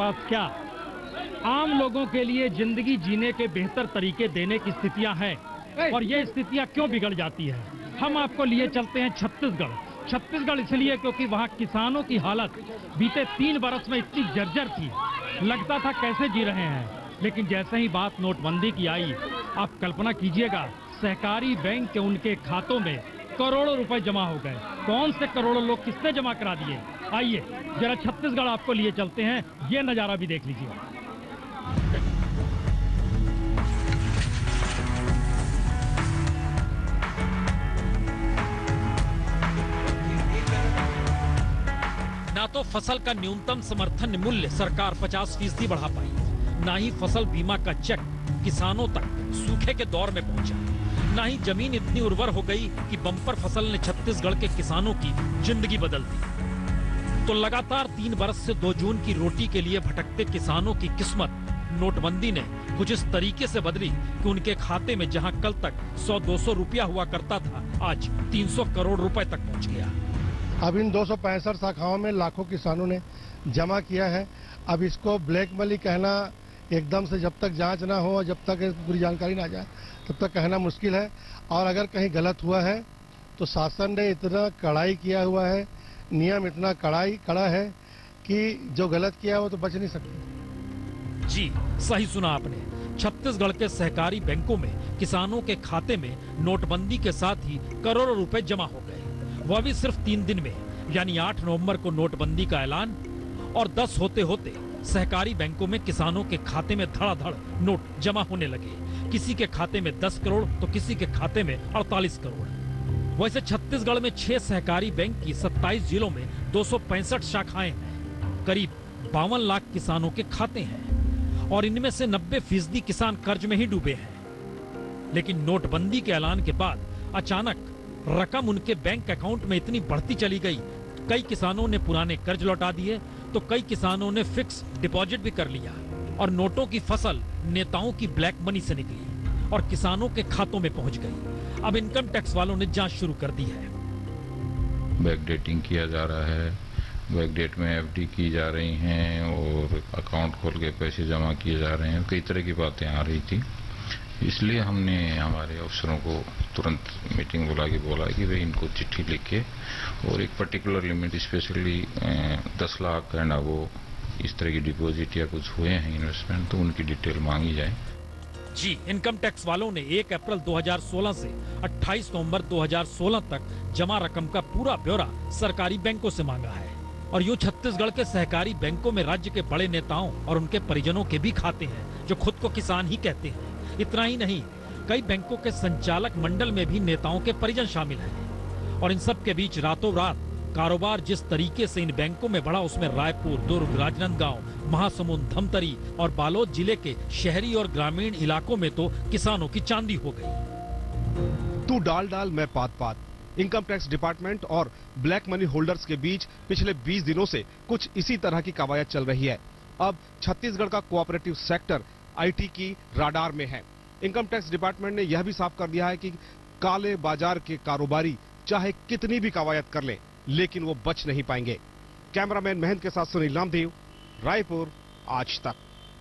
पास क्या आम लोगों के लिए जिंदगी जीने के बेहतर तरीके देने की स्थितियां हैं और ये स्थितियां क्यों बिगड़ जाती है। हम आपको लिए चलते हैं छत्तीसगढ़ इसलिए क्योंकि वहां किसानों की हालत बीते 3 बरस में इतनी जर्जर थी, लगता था कैसे जी रहे हैं। लेकिन जैसे ही बात नोटबंदी की आई, आप कल्पना कीजिएगा, सहकारी बैंक के उनके खातों में करोड़ों रुपए जमा हो गए। कौन से करोड़ों लोग किसने जमा करा दिए, आइए जरा छत्तीसगढ़ आपको लिए चलते हैं, ये नजारा भी देख लीजिए। ना तो फसल का न्यूनतम समर्थन मूल्य सरकार 50% बढ़ा पाई, ना ही फसल बीमा का चेक किसानों तक सूखे के दौर में पहुंचा, ना ही जमीन इतनी उर्वर हो गई कि बम्पर फसल ने छत्तीसगढ़ के किसानों की जिंदगी बदल दी। तो लगातार 3 बरस से 2 जून की रोटी के लिए भटकते किसानों की किस्मत नोटबंदी ने कुछ इस तरीके से बदली कि उनके खाते में जहां कल तक 100-200 रुपया हुआ करता था, आज 300 करोड़ रुपए तक पहुंच गया। अब इन 265 शाखाओं में लाखों किसानों ने जमा किया है। अब इसको ब्लैक मनी कहना एकदम से, जब तक जांच ना हो, जब तक पूरी जानकारी ना आ जाए, तब तक कहना मुश्किल है। और अगर कहीं गलत हुआ है तो शासन ने इतना कड़ाई किया हुआ है, नियम इतना कड़ा है कि जो गलत किया वो तो बच नहीं सकते। जी सही सुना आपने, छत्तीसगढ़ के सहकारी बैंकों में किसानों के खाते में नोटबंदी के साथ ही करोड़ों रुपए जमा हो गए, वह भी सिर्फ 3 दिन में। यानी 8 नवंबर को नोटबंदी का ऐलान और 10 होते होते सहकारी बैंकों में किसानों के खाते में धड़ाधड़ नोट जमा होने लगे। किसी के खाते में 10 करोड़ तो किसी के खाते में 48 करोड़। वैसे छत्तीसगढ़ में 6 सहकारी बैंक की 27 जिलों में 265 शाखाएं हैं, करीब 52 लाख किसानों के खाते हैं और इनमें से 90% किसान कर्ज में ही डूबे हैं। लेकिन नोटबंदी के ऐलान के बाद अचानक रकम उनके बैंक अकाउंट में इतनी बढ़ती चली गई, कई किसानों ने पुराने कर्ज लौटा दिए तो कई किसानों ने फिक्स डिपॉजिट भी कर लिया और नोटों की फसल नेताओं की ब्लैक मनी से निकली और किसानों के खातों में पहुंच गई। अब इनकम टैक्स वालों ने जांच शुरू कर दी है। बैकडेटिंग किया जा रहा है, बैकडेट में एफडी की जा रही हैं और अकाउंट खोल के पैसे जमा किए जा रहे हैं, कई तरह की बातें आ रही थी। इसलिए हमने हमारे अफसरों को तुरंत मीटिंग बुला के बोला कि भाई इनको चिट्ठी लिख के और एक particular limit, specially 10 lakh and वो इस तरह की डिपॉजिट या कुछ हुए हैं इन्वेस्टमेंट, तो उनकी डिटेल मांगी जाए। जी, इनकम टैक्स वालों ने 1 अप्रैल 2016 से 28 नवंबर 2016 तक जमा रकम का पूरा ब्यौरा सरकारी बैंकों से मांगा है। और यूं छत्तीसगढ़ के सहकारी बैंकों में राज्य के बड़े नेताओं और उनके परिजनों के भी खाते हैं जो खुद को किसान ही कहते हैं। इतना ही नहीं, कई बैंकों के संचालक मंडल में भी नेताओं के परिजन शामिल हैं। और इन सब के बीच रातों रात कारोबार जिस तरीके से इन बैंकों में बढ़ा, उसमें रायपुर, दुर्ग, राजनांदगांव, महासमुंद, धमतरी और बालोद जिले के शहरी और ग्रामीण इलाकों में तो किसानों की चांदी हो गई। तू डाल मैं पात। इनकम टैक्स डिपार्टमेंट और ब्लैक मनी होल्डर्स के बीच पिछले 20 दिनों से कुछ इसी तरह की कवायद चल रही है। अब छत्तीसगढ़ का कोऑपरेटिव सेक्टर आईटी की राडार में है। इनकम टैक्स डिपार्टमेंट ने यह भी साफ कर दिया है कि काले बाजार के कारोबारी चाहे कितनी भी कवायद कर लें, लेकिन वो बच नहीं पाएंगे। कैमरामैन महेंद्र के साथ सुनील नामदेव, रायपुर, आज तक।